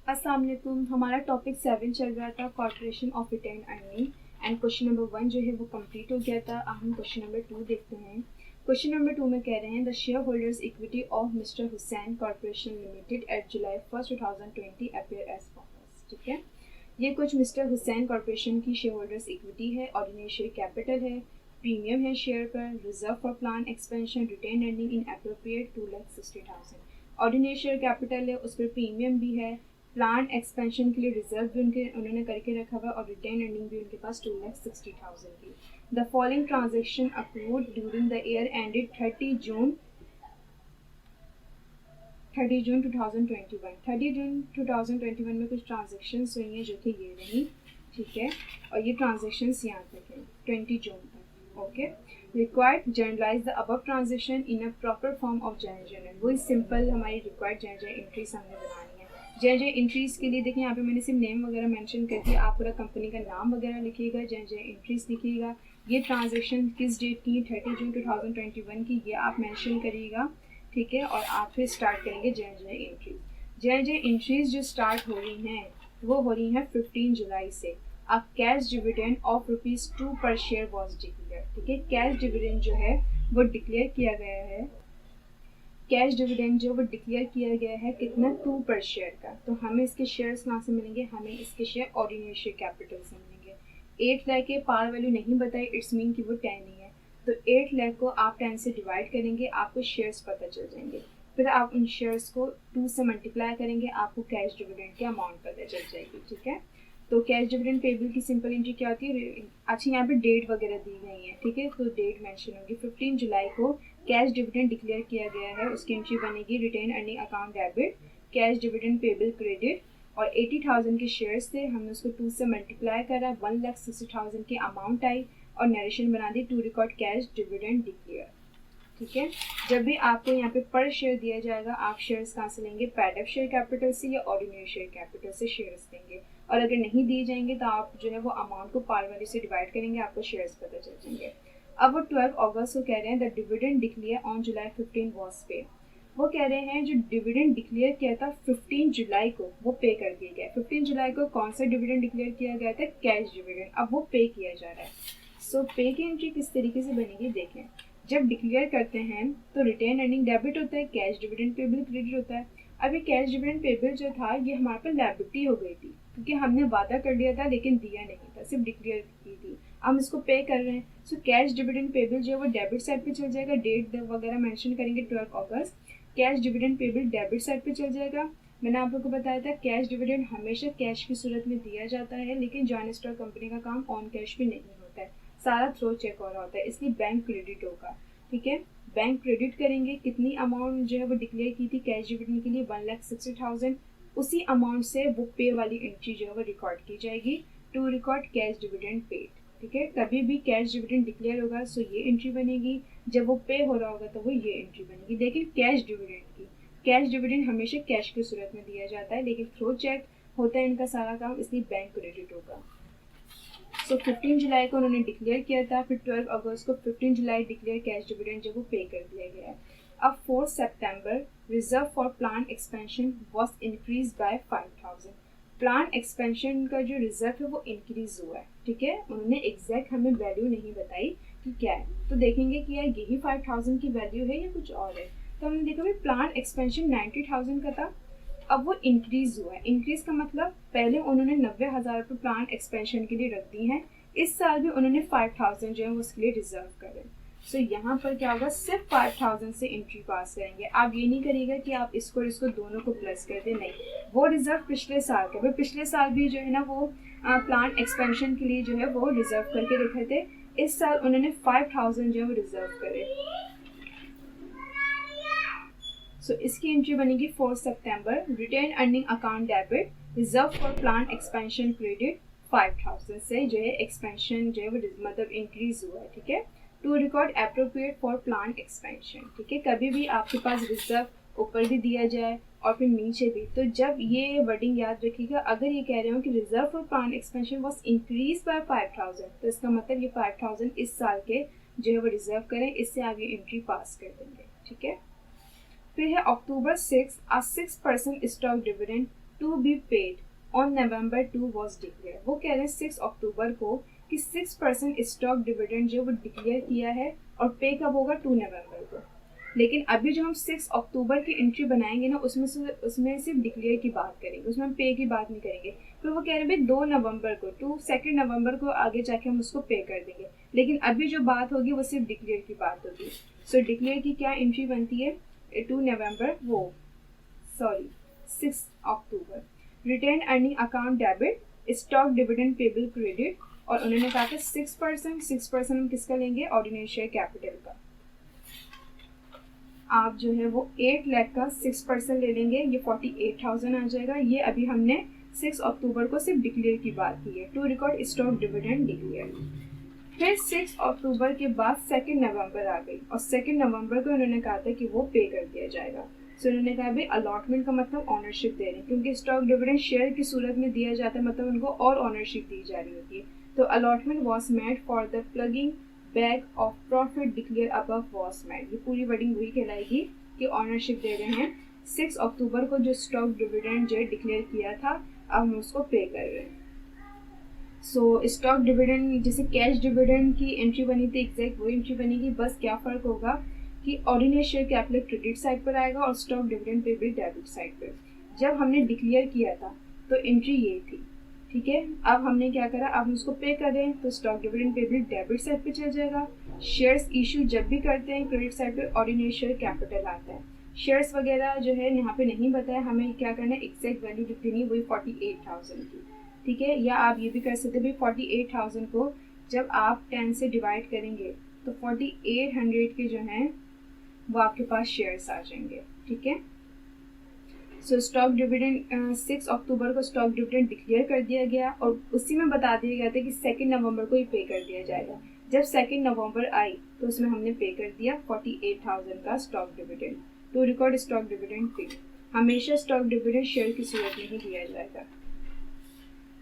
अस्सलाम वालेकुम। हमारा टॉपिक 7 चल रहा था, corporation of retain earning, and question number 1 जो है वो कंप्लीट हो गया था। अब हम क्वेश्चन नंबर 2 देखते हैं। क्वेश्चन नंबर 2 में कह रहे हैं the shareholders equity of mister Hussain corporation limited at July 1, 2020 appear as follows. ठीक है, ये कुछ मिस्टर हुसैन कॉर्पोरेशन की शेयर होल्डर्स इक्विटी है, ऑर्डिनरी शेयर कैपिटल है, प्रीमियम है शेयर पर, reserve for plan expansion, retain earning in appropriate 2,60,000। Ordinary share capital है, उस पर प्रीमियम भी है, प्लान एक्सपेंशन के लिए रिजर्व भी उन्होंने करके रखा हुआ और रिटेन अर्निंग भी उनके पास 2,60,000 की। The following transaction accrued during the year ended 30 जून 2021। 30 जून 2021 में कुछ ट्रांजेक्शन्स हुई हैं जो कि ये रही। ठीक है, और ये ट्रांजेक्शन्स यहाँ तक है 20 जून तक। Okay, required generalized the above transaction in a proper form of journal. वही सिंपल हमारी रिक्वायर्ड जर्नल एंट्रीज हमने बनानी है। जर्नल एंट्रीज के लिए देखिए यहाँ पे मैंने सिर्फ नेम वगैरह मेंशन कर दिया, आप पूरा कंपनी का नाम वगैरह लिखिएगा, जर्नल एंट्रीज लिखिएगा, ये ट्रांजेक्शन किस डेट की, 30 जून 2021 की, ये आप मेंशन करिएगा। ठीक है, और आप फिर स्टार्ट करेंगे जर्नल एंट्रीज। जर्नल एंट्रीज जो स्टार्ट हो रही हैं वो हो रही हैं 15 जुलाई से। अ कैश डिविडेंड ऑफ ₹2 पर शेयर वॉज डिक्लेयर। ठीक है, कैश डिविडेंड जो है वो डिक्लेयर किया गया है। कैश डिविडेंड जो वो डिक्लेयर किया गया है कितना, 2 पर शेयर का। तो हमें इसके शेयर्स कहाँ से मिलेंगे, हमें इसके शेयर ऑर्डिनरी शेयर कैपिटल से मिलेंगे। 8 लाख के पार वैल्यू नहीं बताई, इट्स मीन कि वो 10 ही है। तो 8 लाख को आप 10 से डिवाइड करेंगे, आपको शेयर्स पता चल जाएंगे। फिर आप उन शेयर्स को 2 से मल्टीप्लाई करेंगे, आपको कैश डिविडेंड की अमाउंट पता चल जाएगी। ठीक है, तो कैश डिविडेंड पेबल की सिंपल एंट्री क्या होती है। अच्छा, यहाँ पे डेट वगैरह दी गई है। ठीक है, तो डेट मेंशन होगी 15 जुलाई को कैश डिविडेंड डिक्लेयर किया गया है, उसकी एंट्री बनेगी retain earning account debit, cash dividend payable credit, और 80,000 के शेयर्स थे, हमने उसको 2 से मल्टीप्लाई करा, 1,60,000 की अमाउंट आई और नरेशन बना दी to record cash dividend declare. ठीक है, जब भी आपको यहाँ पे पर शेयर दिया जाएगा, आप शेयर्स कहाँ से लेंगे, पैड शेयर कैपिटल से या ऑर्डिनरी शेयर कैपिटल से शेयर्स देंगे। और अगर नहीं दिए जाएंगे तो आप जो है वो अमाउंट को पार वैल्यू से डिवाइड करेंगे, आपको शेयर्स पता चल जाएंगे। अब वो 12 अगस्त को कह रहे हैं the dividend declare on July 15 was पे। वो कह रहे हैं जो डिविडेंड डिक्लेयर किया था 15 जुलाई को वो पे कर दिया गया। 15 जुलाई को कौन सा डिविडेंड डिक्लेयर किया गया था, कैश डिविडेंड, अब वो पे किया जा रहा है। सो पे की एंट्री किस तरीके से बनेगी देखें। जब डिक्लेयर करते हैं तो रिटेन अर्निंग डेबिट होता है, कैश डिविडेंड पेबल क्रेडिट होता है। अब ये कैश डिविडेंड पेबल जो था ये हमारे पर लायबिलिटी हो गई थी, क्योंकि हमने वादा कर लिया था लेकिन दिया नहीं था, सिर्फ डिक्लेयर की थी। हम इसको पे कर रहे हैं, सो कैश डिविडेंड पेबल जो है वो डेबिट साइड पे चल जाएगा, डेट वगैरह मेंशन करेंगे 12 अगस्त। Cash dividend payable debit side पे चल जाएगा। मैंने आप लोगों को बताया था कैश डिविडेंड हमेशा कैश की सूरत में दिया जाता है, लेकिन जॉइंट स्टॉक कंपनी का काम ऑन कैश भी नहीं होता है, सारा थ्रो चेक हो रहा होता है, इसलिए बैंक क्रेडिट होगा। ठीक है, बैंक क्रेडिट करेंगे, कितनी अमाउंट जो है वो डिक्लेयर की थी कैश डिविडेंड के लिए, 1,60,000, उसी अमाउंट से वो पे वाली एंट्री जो है वो रिकॉर्ड की जाएगी to record cash dividend paid. ठीक है, कभी भी कैश डिविडेंड डिक्लेयर होगा सो ये एंट्री बनेगी, जब वो पे हो रहा होगा तो वो ये एंट्री बनेगी। लेकिन कैश डिविडेंड की, कैश डिविडेंड हमेशा कैश की सूरत में दिया जाता है, लेकिन थ्रो चेक होता है इनका सारा काम, इसलिए बैंक क्रेडिट होगा। सो 15 जुलाई को उन्होंने डिक्लेयर किया था, फिर 12 अगस्त को 15 जुलाई डिक्लेयर कैश डिविडेंड जब वो पे कर दिया गया है। अब 4 सितंबर reserve for plan expansion was increase by 5,000। Plan expansion का जो रिजर्व है वो इंक्रीज हुआ है। ठीक है, उन्होंने एग्जैक्ट हमें वैल्यू नहीं बताई कि क्या है, तो देखेंगे कि यार यही 5,000 की वैल्यू है या कुछ और है। तो हमने देखा भाई प्लान एक्सपेंशन 90,000 का था, अब वो इंक्रीज हुआ है। इंक्रीज का मतलब पहले उन्होंने 90,000 रुपये प्लान एक्सपेंशन के लिए रख दी हैं, इस साल भी उन्होंने 5,000 जो है उसके लिए रिजर्व करे। सो यहाँ पर क्या होगा, सिर्फ 5,000 से एंट्री पास करेंगे। आप ये नहीं करिएगा कि आप इसको और इसको दोनों को प्लस कर दें, नहीं, वो रिजर्व पिछले साल का, पिछले साल भी जो है ना वो प्लान एक्सपेंशन के लिए जो है वो रिजर्व करके रखे थे, इस साल उन्होंने 5,000 जो है वो रिजर्व करे। सो इसकी एंट्री बनेगी 4 सितंबर retain earning account debit reserve for plan expansion credit 5,000 से जो है एक्सपेंशन जो है वो मतलब इंक्रीज हुआ है। ठीक है, to record appropriate for plan expansion. ठीक है, कभी भी आपके पास रिजर्व ऊपर भी दिया जाए और फिर नीचे भी, तो जब ये वर्डिंग याद रखिएगा, अगर ये कह रहे हो कि reserve for plan expansion was increase by 5,000, तो इसका मतलब ये 5,000 इस साल के जो है वो रिजर्व करें, इससे आप ये एंट्री पास कर देंगे। ठीक है, फिर है October 6 a 6% stock dividend to be paid on November 2 was declare. वो कह रहे हैं 6 अक्टूबर को कि 6% स्टॉक डिविडेंड जो वो डिक्लेयर किया है और पे कब होगा 2 नवंबर को। लेकिन अभी जो हम 6 अक्टूबर की एंट्री बनाएंगे ना उसमें सिर्फ डिक्लेयर की बात करेंगे, उसमें हम पे की बात नहीं करेंगे। फिर वो कह रहे हैं भाई 2 नवंबर को 2 नवंबर को आगे जाके हम उसको पे कर देंगे, लेकिन अभी जो बात होगी वो सिर्फ डिक्लेयर की बात होगी। सो डिक्लेयर की क्या एंट्री बनती है 2 नवंबर, वो सॉरी 6 अक्टूबर। Retain earning account debit stock dividend payable credit, और उन्होंने कहा था 6% हम किसका लेंगे, ऑर्डिनरी शेयर कैपिटल का। आप जो है वो 8 लाख का 6% ले लेंगे, ये 48,000 आ जाएगा। ये अभी हमने 6 अक्टूबर को सिर्फ डिक्लेयर की बात की है, to record stock dividend declare. फिर 6 अक्टूबर के बाद 2 नवंबर आ गई, और 2 नवंबर को उन्होंने कहा था कि वो पे कर दिया जाएगा। सो उन्होंने कहा भाई अलॉटमेंट का मतलब ऑनरशिप दे रहे हैं, क्योंकि स्टॉक डिविडेंड शेयर की सूरत में दिया जाता है, मतलब उनको और ऑनरशिप दी जा रही होती है। तो allotment was made for the plugging bag of profit declare above was made. ये पूरी वर्डिंग वही कहलाएगी कि ऑनरशिप दे रहे हैं 6 अक्टूबर को जो स्टॉक डिविडेंड जो डिक्लेयर किया था, अब हम उसको पे कर रहे हैं। सो स्टॉक डिविडेंड जैसे कैश डिविडेंड की एंट्री बनी थी, एग्जैक्ट वही एंट्री बनेगी, बस क्या फ़र्क होगा कि ordinary share capital credit side पर आएगा और stock dividend payable debit side पर। जब हमने डिक्लेयर किया था तो एंट्री ये थी, ठीक है। अब हमने क्या करा, अब हम उसको पे कर रहे हैं तो stock dividend payable debit side पे चल जाएगा। शेयर्स इशू जब भी करते हैं क्रेडिट साइड पे ऑर्डिनरी शेयर कैपिटल आता है। शेयर्स वगैरह जो है यहाँ पे नहीं बताया, हमें क्या करना है, एग्जैक्ट वैल्यू लिख देनी है वही 48,000 की, ठीक है। या आप ये भी कर सकते हैं भाई 48,000 को जब आप 10 से डिवाइड करेंगे तो 4800 के जो हैं वो आपके पास शेयर्स आ जाएंगे, ठीक है। सो स्टॉक डिविडेंड 6 अक्टूबर को स्टॉक डिविडेंड डिक्लेयर कर दिया गया, और उसी में बता दिया गया था कि 2 नवंबर को ही पे कर दिया जाएगा। जब 2 नवंबर आई तो उसमें हमने पे कर दिया 48,000 का stock dividend, to record stock dividend pay. हमेशा स्टॉक डिविडेंड शेयर की सूरत में ही दिया जाएगा।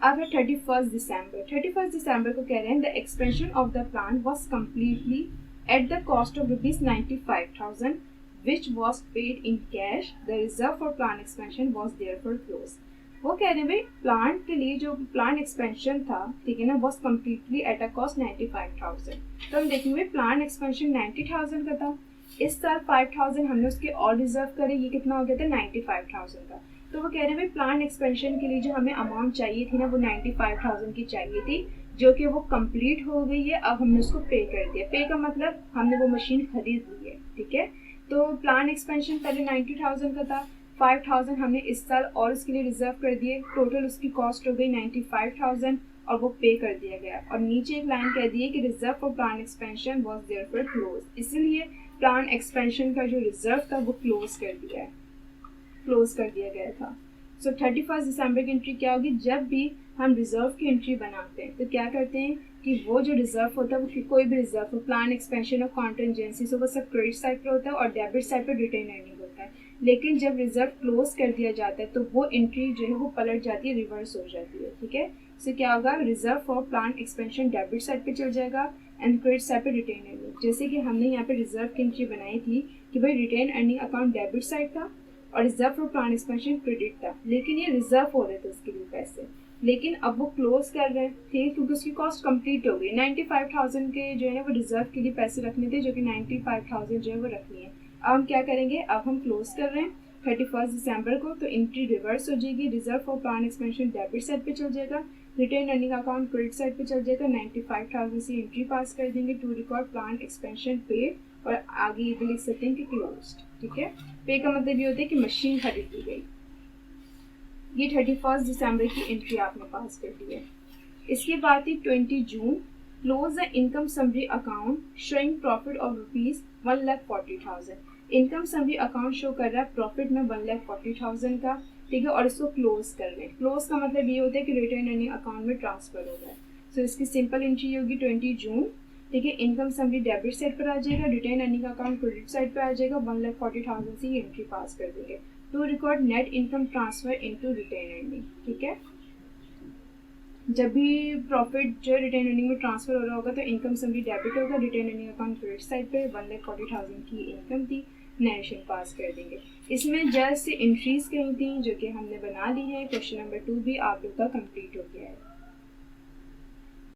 अब है 31 दिसंबर। 31 दिसंबर को कह रहे हैं the expansion of the plan was completely at the cost of ₹95,000 which was paid in cash. The reserve for plant expansion was therefore closed. वो कह रहे हैं भाई प्लांट के लिए जो प्लांट एक्सपेंशन था, ठीक है ना, was completely at a cost 95,000। तो हम देखेंगे प्लांट एक्सपेंशन 90,000 का था, इस साल 5,000 हमने उसके और रिजर्व करे, ये कितना हो गया था 95,000 का। तो वो कह रहे हैं भाई प्लांट एक्सपेंशन के लिए जो हमें अमाउंट चाहिए थी ना वो 95,000 की चाहिए थी, जो कि वो कंप्लीट हो गई है। अब हमने उसको पे कर दिया। पे का मतलब हमने वो मशीन खरीद ली है, ठीक है। तो प्लान एक्सपेंशन पहले 90,000 का था, 5,000 हमने इस साल और उसके लिए रिजर्व कर दिए, टोटल उसकी कॉस्ट हो गई 95,000 और वो पे कर दिया गया। और नीचे एक लाइन कह दी है कि reserve for plan expansion was therefore close, इसलिए प्लान एक्सपेंशन का जो रिजर्व था वो क्लोज कर दिया गया था। सो 31 दिसंबर की एंट्री क्या होगी, जब भी हम रिजर्व की एंट्री बनाते हैं तो क्या करते हैं कि वो जो रिजर्व होता है वो कोई भी रिजर्व हो, प्लान एक्सपेंशन और कॉन्टेंजेंसी, सो वो सब क्रेडिट साइड पर होता है और डेबिट साइड पर रिटेन अर्निंग होता है। लेकिन जब रिजर्व क्लोज कर दिया जाता है तो वो एंट्री जो है वो पलट जाती है, रिवर्स हो जाती है, ठीक है। सो क्या होगा, reserve for plan expansion debit side पे चल जाएगा एंड क्रेडिट साइड पे रिटेन अर्निंग। जैसे कि हमने यहाँ पे रिजर्व की एंट्री बनाई थी कि भाई retain earning account debit side था और reserve for plan expansion credit था, लेकिन ये रिजर्व हो रहे थे उसके लिए पैसे, लेकिन अब वो क्लोज कर रहे थे क्योंकि उसकी कॉस्ट कंप्लीट हो गई। 95,000 के जो है ना वो रिजर्व के लिए पैसे रखने थे, जो कि 95,000 जो है वो रखनी है। अब हम क्या करेंगे, अब हम क्लोज कर रहे हैं 31 दिसंबर को, तो एंट्री रिवर्स हो जाएगी, reserve for plan expansion debit side पे चल जाएगा, retain earning account credit side पे चल जाएगा। 95,000 से एंट्री पास कर देंगे to record plan expansion paid, और आगे ये भी लिख सकते हैं कि क्लोज्ड, ठीक है। पे का मतलब ये होता है कि मशीन खरीद ली गई। ये 31 दिसंबर की एंट्री आपने पास कर दी है। इसके बाद थी 20 जून, close the income summary account showing profit of ₹1,40,000। Income summary account show कर रहा है प्रॉफिट में 1,40,000 का, ठीक है, और इसको क्लोज कर रहे हैं। क्लोज का मतलब ये होता है कि रिटेन अर्निंग अकाउंट में ट्रांसफर हो रहा है। सो इसकी सिंपल एंट्री होगी 20 जून, ठीक है। इनकम समरी डेबिट साइड पर आ जाएगा, retain earning account credit side पर आ जाएगा, 1,40,000 से ये एंट्री पास कर देंगे to record net income transfer into retain earning, ठीक है। जब भी प्रॉफिट जो रिटेन अर्निंग में ट्रांसफर हो रहा होगा तो इनकम समरी डेबिट होगा, retain earning account credit side पे 1,40,000 की इनकम थी, नरेशन पास कर देंगे। इसमें जस्ट एंट्रीज कही थी जो कि हमने बना ली है। क्वेश्चन नंबर 2 भी आप लोग का कंप्लीट हो गया है।